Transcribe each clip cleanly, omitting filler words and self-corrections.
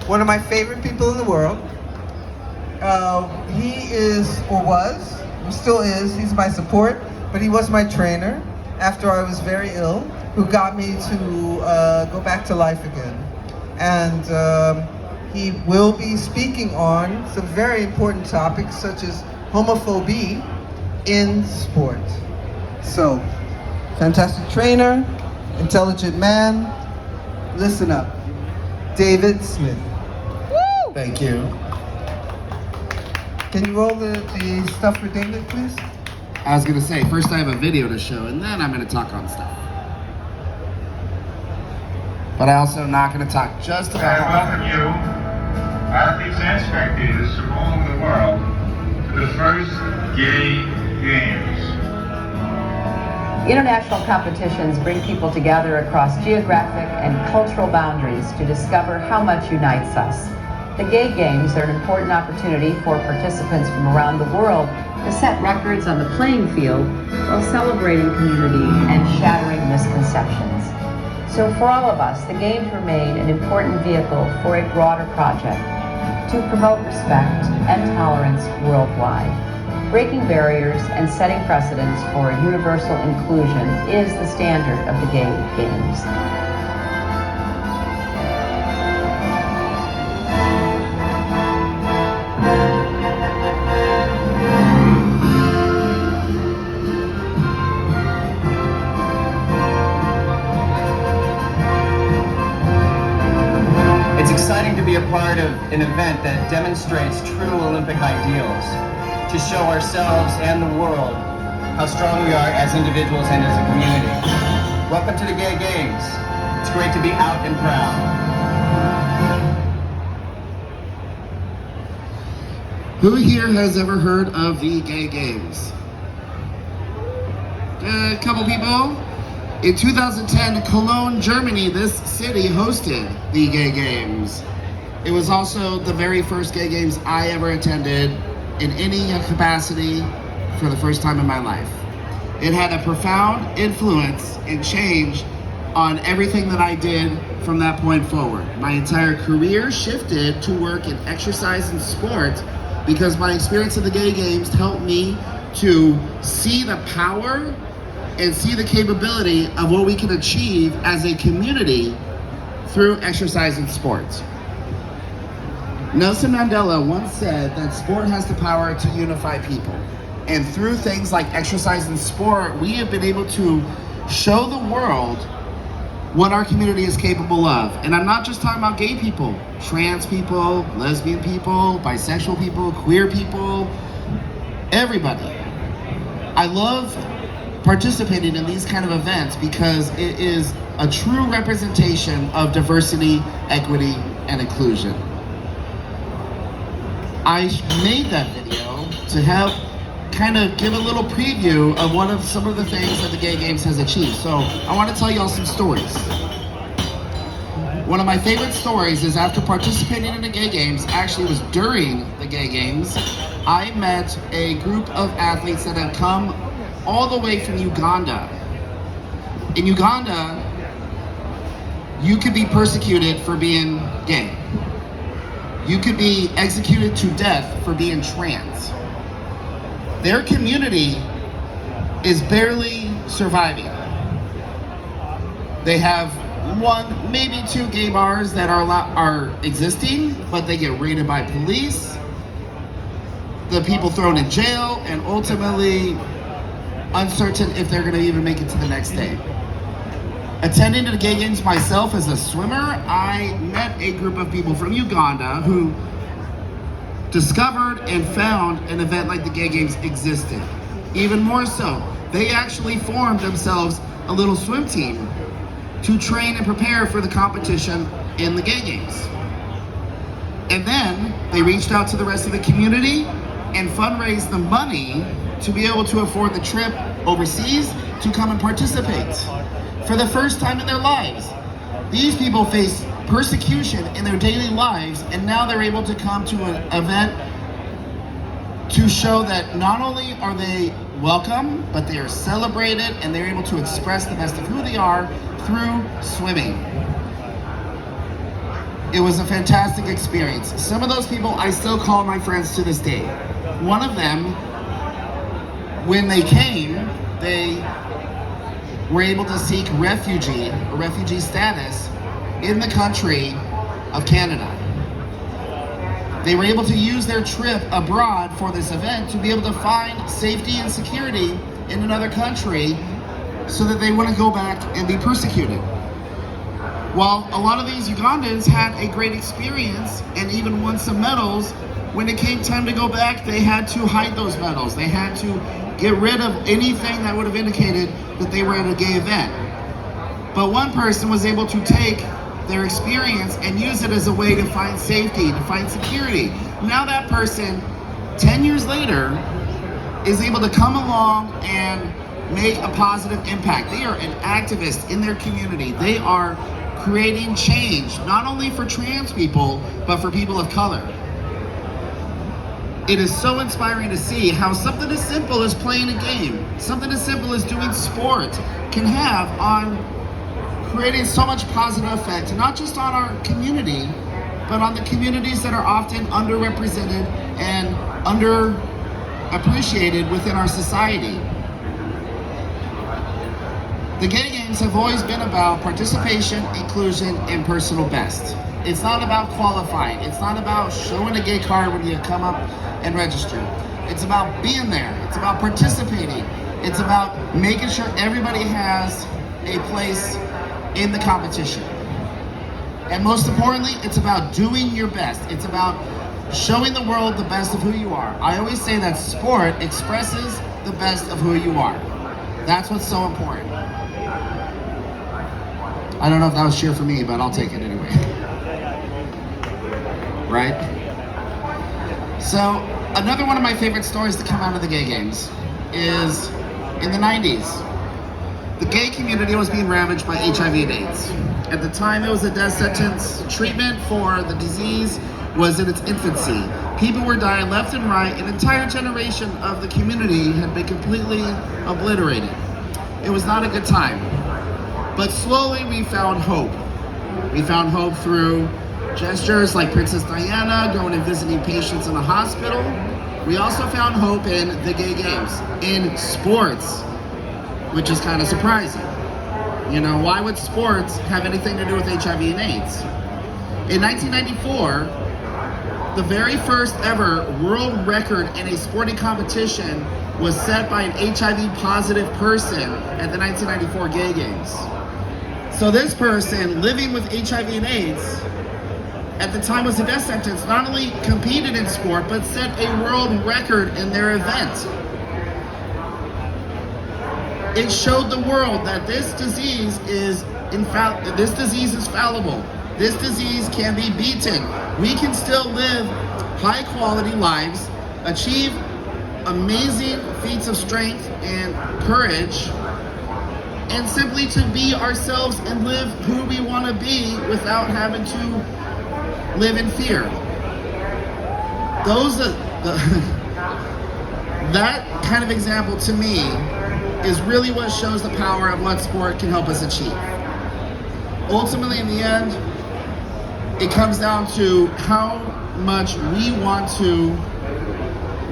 one of my favorite people in the world. He is, or was, he still is, he's my support, but he was my trainer after I was very ill, who got me to go back to life again. And he will be speaking on some very important topics such as homophobia in sport. So, fantastic trainer, intelligent man, listen up. David Smith. Woo! Thank you. Can you roll the stuff for David, please? I was gonna say, first I have a video to show, and then I'm gonna talk on stuff. But I also not gonna talk just about. I welcome you, athletes and spectators from all over the world, to the first Gay Games. International competitions bring people together across geographic and cultural boundaries to discover how much unites us. The Gay Games are an important opportunity for participants from around the world to set records on the playing field while celebrating community and shattering misconceptions. So for all of us, the Games remain an important vehicle for a broader project to promote respect and tolerance worldwide. Breaking barriers and setting precedents for universal inclusion is the standard of the Gay Games. It's exciting to be a part of an event that demonstrates true Olympic ideals, to show ourselves and the world how strong we are as individuals and as a community. Welcome to the Gay Games. It's great to be out and proud. Who here has ever heard of the Gay Games? A couple people. In 2010, Cologne, Germany, this city hosted the Gay Games. It was also the very first Gay Games I ever attended in any capacity for the first time in my life. It had a profound influence and change on everything that I did from that point forward. My entire career shifted to work in exercise and sport because my experience at the Gay Games helped me to see the power and see the capability of what we can achieve as a community through exercise and sports. Nelson Mandela once said that sport has the power to unify people. And through things like exercise and sport, we have been able to show the world what our community is capable of. And I'm not just talking about gay people, trans people, lesbian people, bisexual people, queer people, everybody. I love participating in these kind of events because it is a true representation of diversity, equity, and inclusion. I made that video to help kind of give a little preview of some of the things that the Gay Games has achieved. So I want to tell y'all some stories. One of my favorite stories is after participating in the Gay Games, actually it was during the Gay Games, I met a group of athletes that have come all the way from Uganda. In Uganda, you could be persecuted for being gay. You could be executed to death for being trans. Their community is barely surviving. They have one, maybe two gay bars that are existing, but they get raided by police. The people thrown in jail, and ultimately uncertain if they're gonna even make it to the next day. Attending to the Gay Games myself as a swimmer, I met a group of people from Uganda who discovered and found an event like the Gay Games existed. Even more so, they actually formed themselves a little swim team to train and prepare for the competition in the Gay Games. And then they reached out to the rest of the community and fundraised the money to be able to afford the trip overseas to come and participate. For the first time in their lives, these people face persecution in their daily lives, and now they're able to come to an event to show that not only are they welcome, but they are celebrated, and they're able to express the best of who they are through swimming. It was a fantastic experience. Some of those people I still call my friends to this day. One of them, when they came, they were able to seek refugee status in the country of Canada. They were able to use their trip abroad for this event to be able to find safety and security in another country so that they wouldn't go back and be persecuted. While a lot of these Ugandans had a great experience and even won some medals, when it came time to go back, they had to hide those medals. They had to get rid of anything that would have indicated that they were at a gay event. But one person was able to take their experience and use it as a way to find safety, to find security. Now that person, 10 years later, is able to come along and make a positive impact. They are an activist in their community. They are creating change, not only for trans people, but for people of color. It is so inspiring to see how something as simple as playing a game, something as simple as doing sport can have on creating so much positive effect, not just on our community, but on the communities that are often underrepresented and underappreciated within our society. The Gay Games have always been about participation, inclusion, and personal best. It's not about qualifying. It's not about showing a gay card when you come up and register. It's about being there. It's about participating. It's about making sure everybody has a place in the competition. And most importantly, it's about doing your best. It's about showing the world the best of who you are. I always say that sport expresses the best of who you are. That's what's so important. I don't know if that was cheer for me, but I'll take it anyway. Right? So, another one of my favorite stories to come out of the Gay Games is in the 90s. The gay community was being ravaged by HIV and AIDS. At the time, it was a death sentence. Treatment for the disease was in its infancy. People were dying left and right. An entire generation of the community had been completely obliterated. It was not a good time. But slowly we found hope. We found hope through gestures like Princess Diana going and visiting patients in a hospital. We also found hope in the Gay Games, in sports, which is kind of surprising. You know, why would sports have anything to do with HIV and AIDS? In 1994, the very first ever world record in a sporting competition was set by an HIV positive person at the 1994 Gay Games. So this person living with HIV and AIDS at the time was a death sentence, not only competed in sport, but set a world record in their event. It showed the world that this disease is fallible. This disease can be beaten. We can still live high quality lives, achieve amazing feats of strength and courage, and simply to be ourselves and live who we want to be without having to live in fear. That kind of example to me is really what shows the power of what sport can help us achieve. Ultimately, in the end, it comes down to how much we want to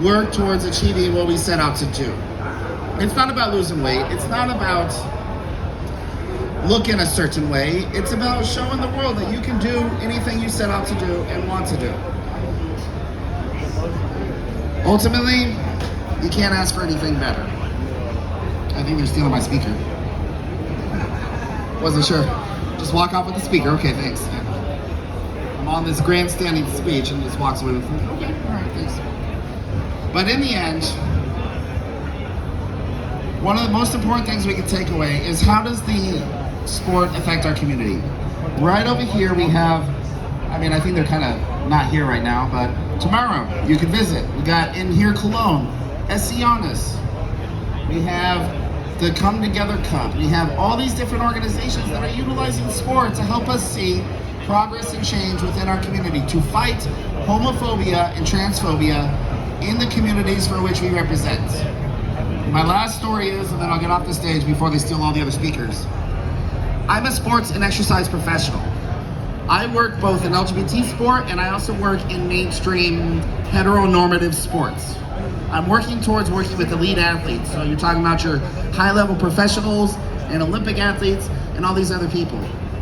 work towards achieving what we set out to do. It's not about losing weight. It's not about looking a certain way. It's about showing the world that you can do anything you set out to do and want to do. Ultimately, you can't ask for anything better. I think they're stealing my speaker. Wasn't sure. Just walk off with the speaker. Okay, thanks. I'm on this grandstanding speech and just walks away with it. Okay, all right, thanks. But in the end, one of the most important things we can take away is how does the sport affect our community? Right over here we have, I think they're kind of not here right now, but tomorrow you can visit. We got in here Cologne, SC Janus. We have the Come Together Cup. We have all these different organizations that are utilizing sport to help us see progress and change within our community, to fight homophobia and transphobia in the communities for which we represent. My last story is, and then I'll get off the stage before they steal all the other speakers. I'm a sports and exercise professional. I work both in LGBT sport and I also work in mainstream heteronormative sports. I'm working towards working with elite athletes. So you're talking about your high-level professionals and Olympic athletes and all these other people.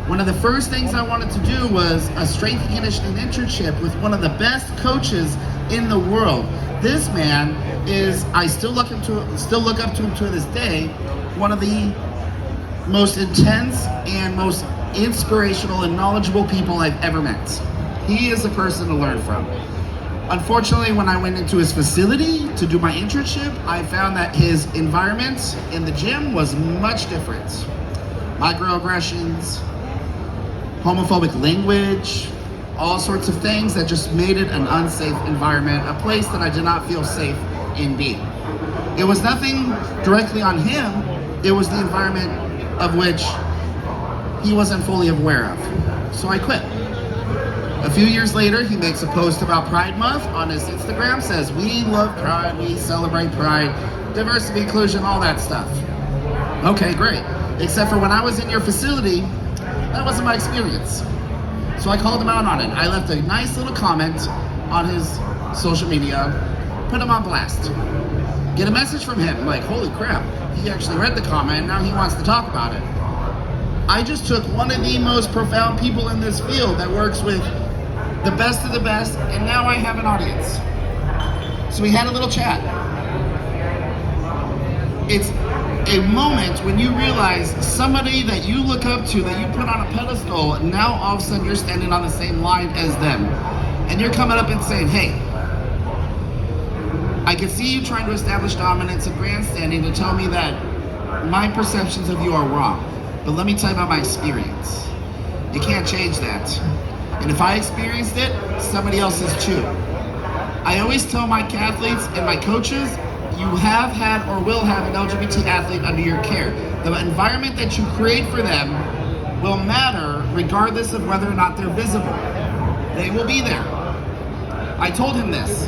One of the first things I wanted to do was a strength and conditioning internship with one of the best coaches in the world. This man is, I still look up to him to this day, one of the most intense and most inspirational and knowledgeable people I've ever met. He is a person to learn from. Unfortunately, when I went into his facility to do my internship, I found that his environment in the gym was much different. Microaggressions, homophobic language, all sorts of things that just made it an unsafe environment, a place that I did not feel safe in being. It was nothing directly on him, it was the environment of which he wasn't fully aware of. So I quit. A few years later, he makes a post about Pride Month on his Instagram, says, "We love Pride, we celebrate Pride, diversity, inclusion, all that stuff." Okay, great. Except for when I was in your facility, that wasn't my experience. So I called him out on it. I left a nice little comment on his social media, put him on blast. Get a message from him, like, holy crap, he actually read the comment and now he wants to talk about it. I just took one of the most profound people in this field that works with the best of the best, and now I have an audience. So we had a little chat. It's a moment when you realize somebody that you look up to, that you put on a pedestal, now all of a sudden you're standing on the same line as them. And you're coming up and saying, hey, I can see you trying to establish dominance and grandstanding to tell me that my perceptions of you are wrong. But let me tell you about my experience. You can't change that. And if I experienced it, somebody else is too. I always tell my athletes and my coaches, you have had or will have an LGBT athlete under your care. The environment that you create for them will matter regardless of whether or not they're visible. They will be there. I told him this.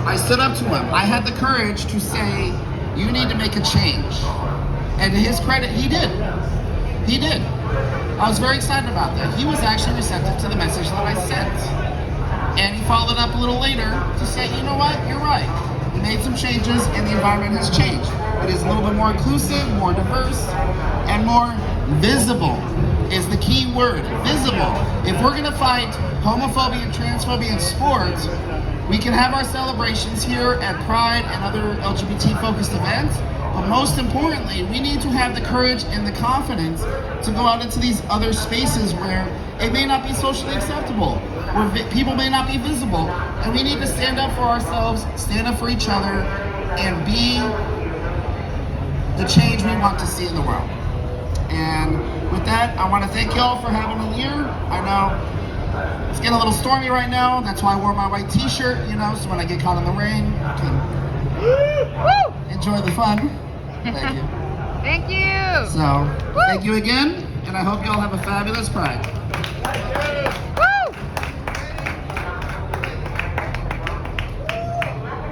I stood up to him. I had the courage to say, you need to make a change. And to his credit, he did. He did. I was very excited about that. He was actually receptive to the message that I sent. And he followed up a little later to say, you know what, you're right. We made some changes and the environment has changed. It is a little bit more inclusive, more diverse, and more visible is the key word, visible. If we're gonna fight homophobia and transphobia in sports, we can have our celebrations here at Pride and other LGBT-focused events, but most importantly, we need to have the courage and the confidence to go out into these other spaces where it may not be socially acceptable, where people may not be visible, and we need to stand up for ourselves, stand up for each other, and be the change we want to see in the world. And with that, I want to thank y'all for having me here. I know it's getting a little stormy right now, that's why I wore my white t-shirt, you know, so when I get caught in the rain, I can enjoy the fun. Thank you. Thank you. So, thank you again, and I hope y'all have a fabulous Pride.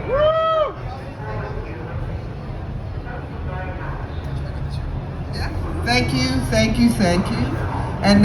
Woo! Yeah. Thank you, thank you, thank you. And